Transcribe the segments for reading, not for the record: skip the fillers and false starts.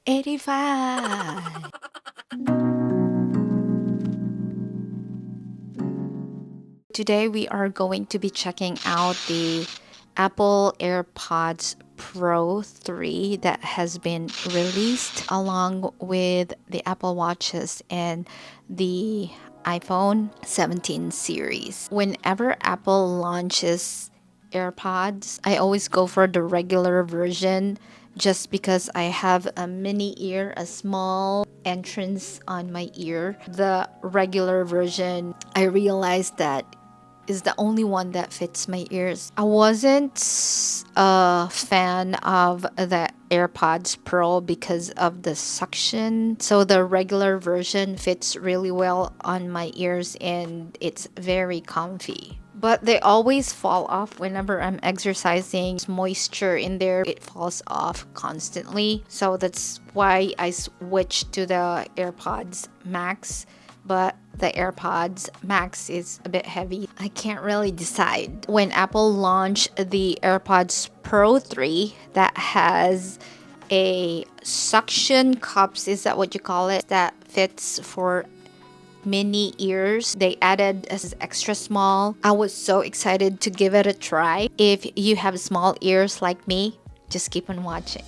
85. Today we are going to be checking out the Apple AirPods Pro 3 that has been released along with the Apple Watches and the iPhone 17 series. Whenever Apple launches AirPods, I always go for the regular version just because I have a mini ear, a small entrance on my ear. The regular version, I realized that is the only one that fits my ears. I wasn't a fan of the AirPods Pro because of the suction. So the regular version fits really well on my ears and it's very comfy. But they always fall off whenever I'm exercising. There's moisture in there, it falls off constantly. So that's why I switched to the AirPods Max, but the AirPods Max is a bit heavy. I can't really decide. When Apple launched the AirPods Pro 3 that has a suction cups, is that what you call it? That fits for mini ears. They added as extra small. I was so excited to give it a try. If you have small ears like me, just keep on watching.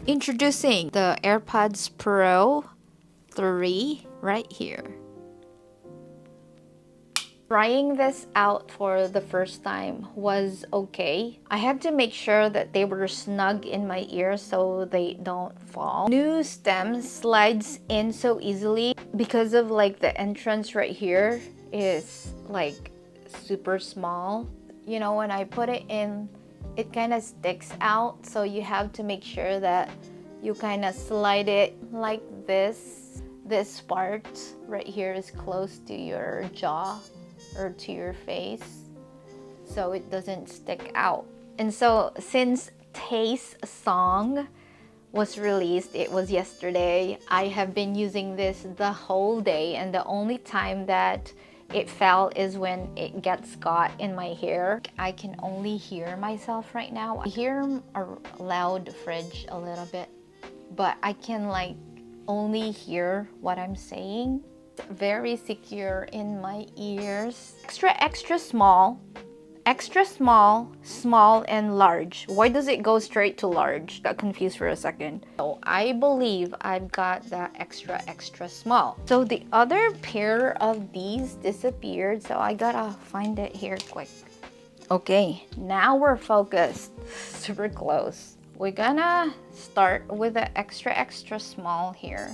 Introducing the AirPods Pro 3 right here. Trying this out for the first time was okay. I had to make sure that they were snug in my ear so they don't fall. New stem slides in so easily because of like the entrance right here is like super small. You know, when I put it in, it kind of sticks out, so you have to make sure that you kind of slide it like this. This part right here is close to your jaw or to your face so it doesn't stick out. And so since Taste Song was released, it was yesterday, I have been using this the whole day, and the only time that it fell is when it gets caught in my hair. I can only hear myself right now. I hear a loud fridge a little bit, but I can like only hear what I'm saying. Very secure in my ears. Extra small, small and large. Why does it go straight to large? Got confused for a second. So I believe I've got the extra small. So the other pair of these disappeared, so I gotta find it here quick. Okay, now we're focused. Super close. We're gonna start with the extra small here.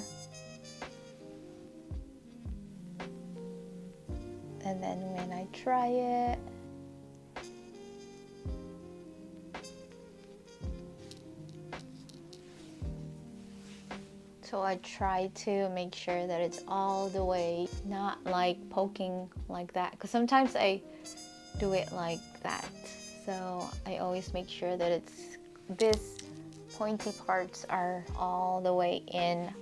And then when I try it, so I try to make sure that it's all the way, not like poking like that, because sometimes I do it like that. So I always make sure that it's this pointy parts are all the way in.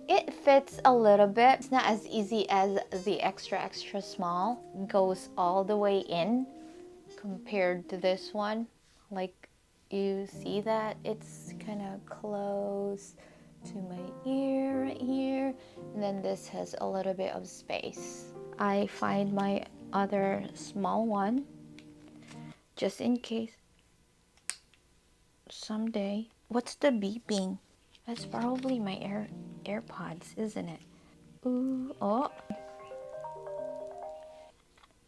It fits a little bit. It's not as easy as the extra small. It goes all the way in compared to this one. Like you see that it's kind of close to my ear right here. And then this has a little bit of space. I find my other small one just in case someday. What's the beeping? That's probably my AirPods, isn't it? Ooh, oh.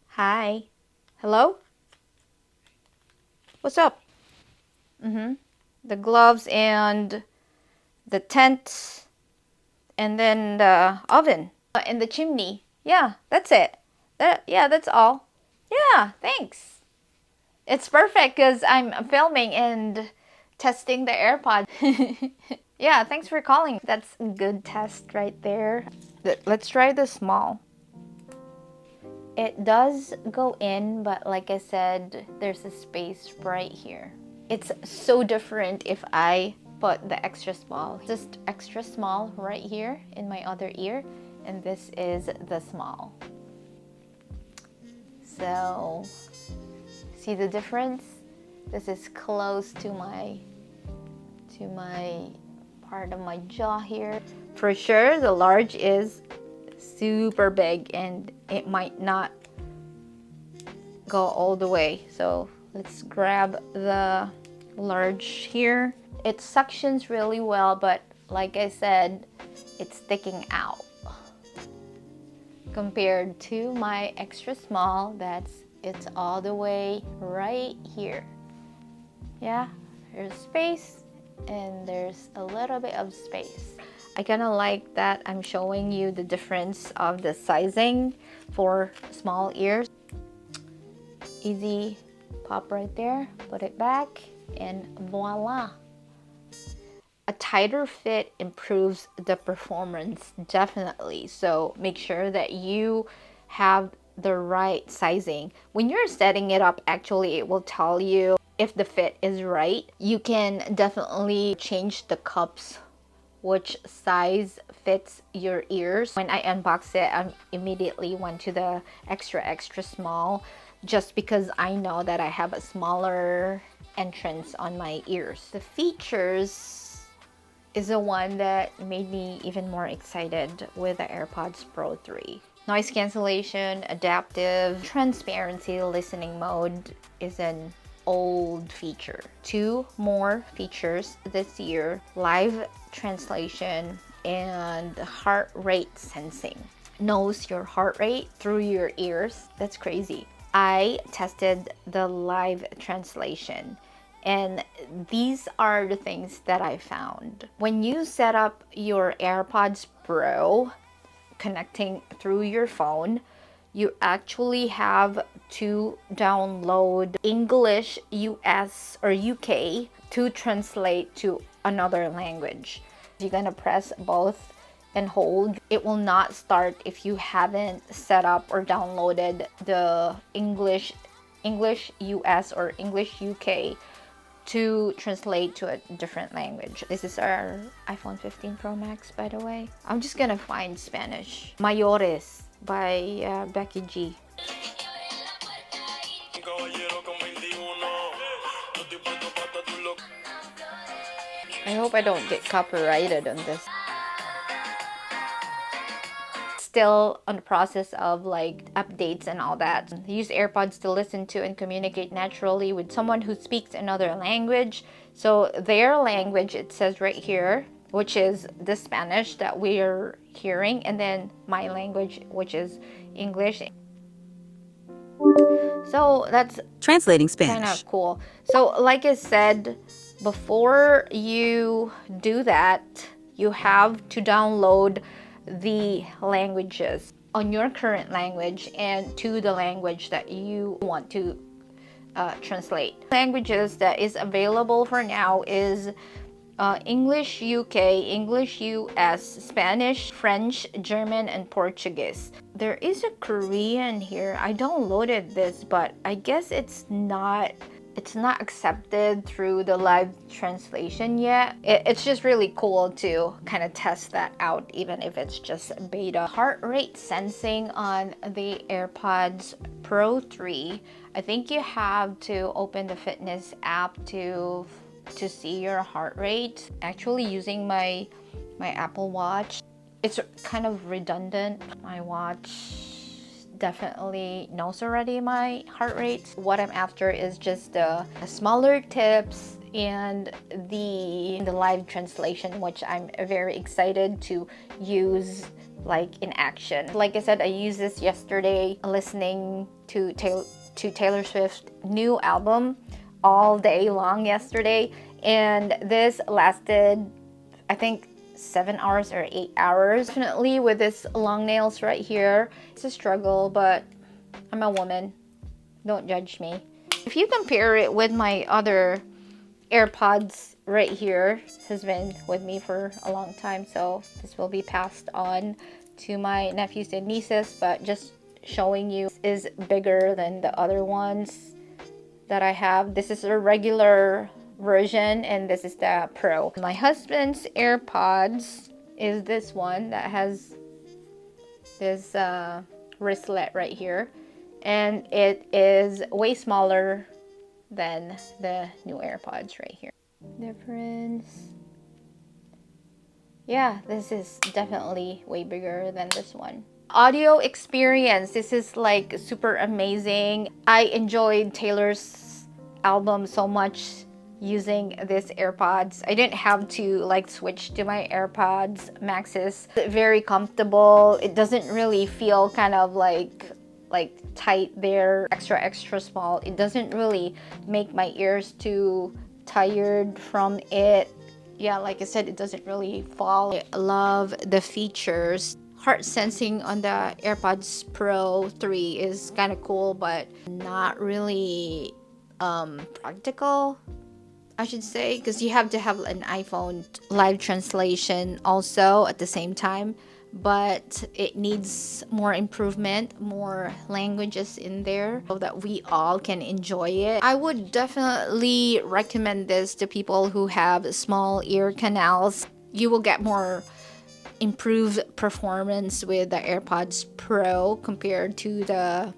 Hi. Hello? What's up? The gloves and the tent and then the oven and the chimney. Yeah, that's it. Yeah, that's all. Yeah, thanks. It's perfect because I'm filming and testing the AirPods. Yeah, thanks for calling. That's a good test right there. Let's try the small. It does go in, but like I said, there's a space right here. It's so different if I put the extra small. Just extra small right here in my other ear, and this is the small. So, see the difference? This is close to my part of my jaw here. For sure, the large is super big and it might not go all the way. So let's grab the large here. It suctions really well, but like I said, it's sticking out compared to my extra small. It's all the way right here. Yeah, there's space and there's a little bit of space. I kind of like that I'm showing you the difference of the sizing for small ears. Easy pop right there, put it back, and voila. A tighter fit improves the performance, definitely. So make sure that you have the right sizing. When you're setting it up, actually, it will tell you if the fit is right. You can definitely change the cups, which size fits your ears. When I unboxed it, I immediately went to the extra small, just because I know that I have a smaller entrance on my ears. The features is the one that made me even more excited with the AirPods Pro 3. Noise cancellation, adaptive, transparency, listening mode is an old feature. 2 more features this year: live translation and heart rate sensing. Knows your heart rate through your ears. That's crazy. I tested the live translation, and these are the things that I found. When you set up your AirPods Pro connecting through your phone, you actually have to download English US or UK to translate to another language. You're gonna press both and hold. It will not start if you haven't set up or downloaded the English US or English UK to translate to a different language. This is our iPhone 15 Pro Max, by the way. I'm just gonna find Spanish. Mayores by Becky G. I hope I don't get copyrighted on this. Still on the process of like updates and all that. Use AirPods to listen to and communicate naturally with someone who speaks another language. So their language, it says right here, which is the Spanish that we're hearing, and then my language, which is English. So that's translating Spanish. Kind of cool. So like I said, before you do that, you have to download the languages on your current language and to the language that you want to translate. Languages that is available for now is English UK, English US, Spanish, French, German, and Portuguese. There is a Korean here. I downloaded this, but I guess it's not accepted through the live translation yet. It's just really cool to kind of test that out, even if it's just beta. Heart rate sensing on the AirPods Pro 3. I think you have to open the fitness app to see your heart rate. Actually using my Apple Watch, it's kind of redundant. My watch definitely knows already my heart rate. What I'm after is just the smaller tips and the live translation, which I'm very excited to use like in action. Like I said, I used this yesterday listening to Taylor Swift's new album all day long yesterday, and this lasted I think 7 hours or 8 hours. Definitely with this long nails right here, it's a struggle, but I'm a woman, don't judge me. If you compare it with my other AirPods right here, has been with me for a long time, so this will be passed on to my nephews and nieces, but just showing you is bigger than the other ones that I have. This is a regular version and this is the Pro. My husband's AirPods is this one that has this wristlet right here, and it is way smaller than the new AirPods right here. Difference. Yeah, this is definitely way bigger than this one. Audio experience, this is like super amazing. I enjoyed Taylor's album so much using this AirPods. I didn't have to like switch to my AirPods Maxes. Very comfortable. It doesn't really feel kind of like tight there, extra small. It doesn't really make my ears too tired from it. Yeah, like I said, it doesn't really fall. I love the features. Heart sensing on the AirPods Pro 3 is kind of cool, but not really practical, I should say, because you have to have an iPhone live translation also at the same time, but it needs more improvement, more languages in there so that we all can enjoy it. I would definitely recommend this to people who have small ear canals. You will get more improved performance with the AirPods Pro compared to the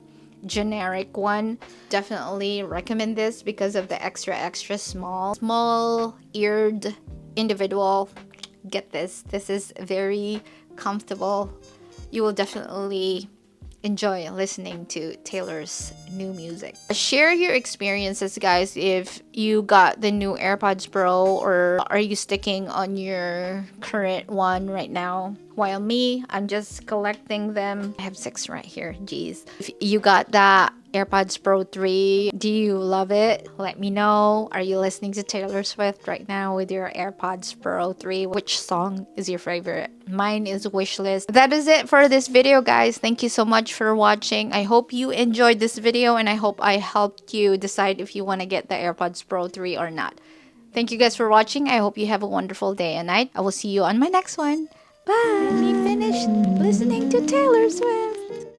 generic one. Definitely recommend this because of the extra small eared individual. Get this. This is very comfortable. You will definitely enjoy listening to Taylor's new music. Share your experiences, guys, if you got the new AirPods Pro or are you sticking on your current one right now? While me, I'm just collecting them. I have 6 right here. Jeez. If you got that AirPods Pro 3, do you love it? Let me know. Are you listening to Taylor Swift right now with your AirPods Pro 3? Which song is your favorite? Mine is Wishlist. That is it for this video, guys. Thank you so much for watching. I hope you enjoyed this video and I hope I helped you decide if you want to get the AirPods Pro 3 or not. Thank you guys for watching. I hope you have a wonderful day and night. I will see you on my next one. Bye. Let me finish listening to Taylor Swift.